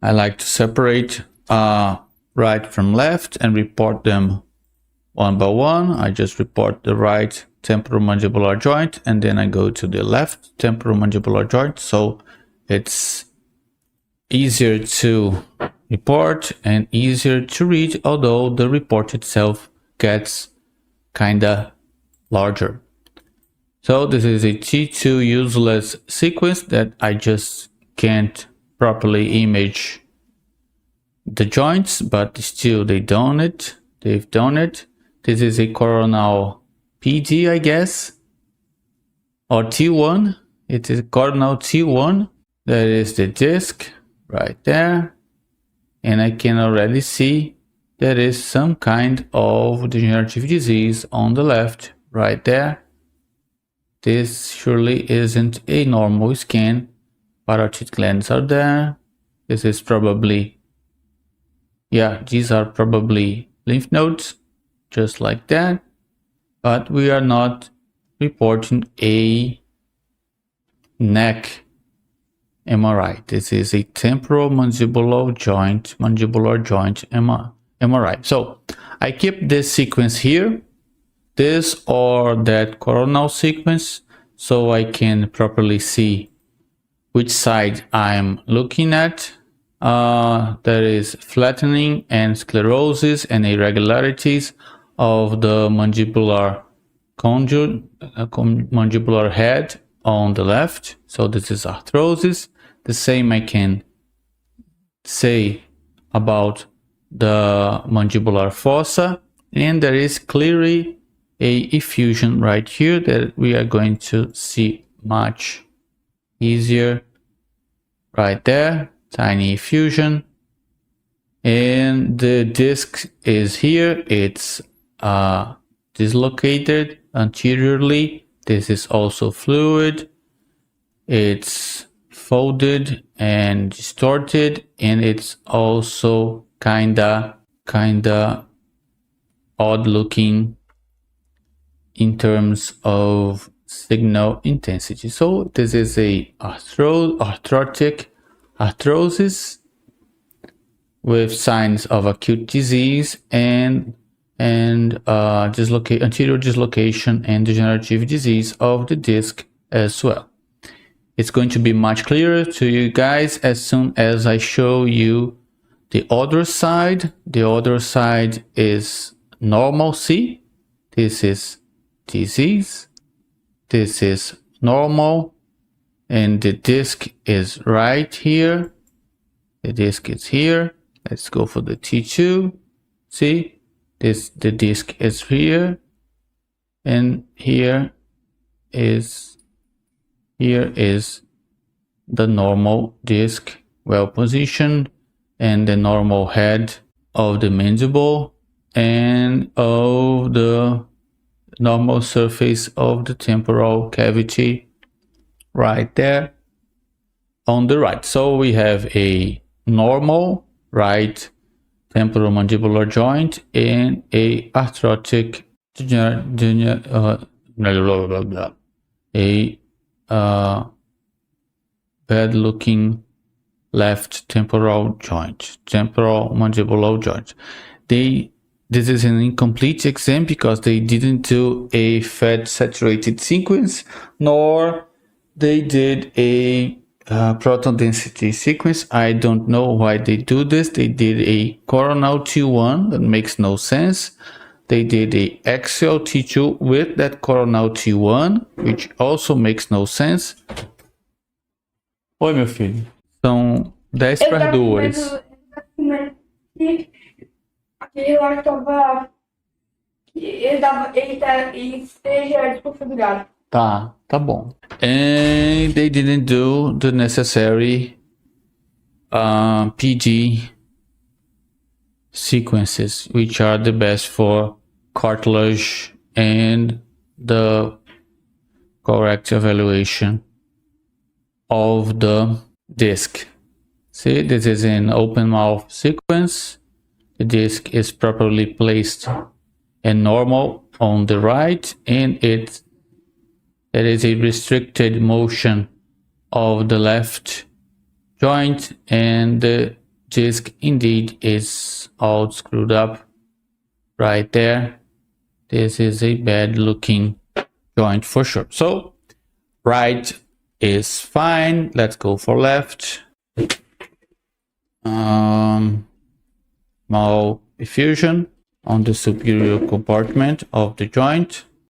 I like to separate right from left and report them one by one. I just report the right temporomandibular joint and then I go to the left temporomandibular joint. So it's easier to report and easier to read, although the report itself gets kinda larger. So this is a T2 useless sequence that I just can't properly image the joints, but still they've done it. This is a coronal PD, I guess, or T1. It is coronal T1. That is the disc right there. And I can already see there is some kind of degenerative disease on the left right there. This surely isn't a normal scan. Parotid glands are there. This is probably, yeah, these are probably lymph nodes, just like that. But we are not reporting a neck MRI. This is a temporomandibular joint, MRI. So I keep this sequence here, this or that coronal sequence, so I can properly see which side I'm looking at. There is flattening and sclerosis and irregularities of the mandibular mandibular head on the left. So this is arthrosis. The same I can say about the mandibular fossa, and there is clearly a effusion right here that we are going to see much easier right there. Tiny effusion, and the disc is here. It's dislocated anteriorly. This is also fluid. It's folded and distorted, and it's also kinda odd looking in terms of signal intensity. So this is a arthrotic arthrosis with signs of acute disease and anterior dislocation and degenerative disease of the disc as well. It's going to be much clearer to you guys as soon as I show you the other side. The other side is normal. See, this is disease, this is normal, and the disc is right here. The disc is here. Let's go for the T2. See, the disc is here, and here is the normal disc, well positioned, and the normal head of the mandible and of the normal surface of the temporal cavity right there on the right. So we have a normal right temporomandibular joint and a arthrotic bad looking left temporal mandibular joint. This is an incomplete exam because they didn't do a fat saturated sequence, nor they did a proton density sequence. I don't know why they do this. They did a coronal T1 that makes no sense. They did a axial T2 with that coronal T1, which also makes no sense. Oi, meu filho. São 10 para 2. Aquele lá que tava. Ele esteja desconfigurado. Tá bom. And they didn't do the necessary PD sequences, which are the best for cartilage and the correct evaluation of the disc. See, this is an open mouth sequence. The disc is properly placed and normal on the right, and there is a restricted motion of the left joint, and the disc indeed is all screwed up right there. This is a bad looking joint for sure. So right is fine. Let's go for left. Small effusion on the superior compartment of the joint.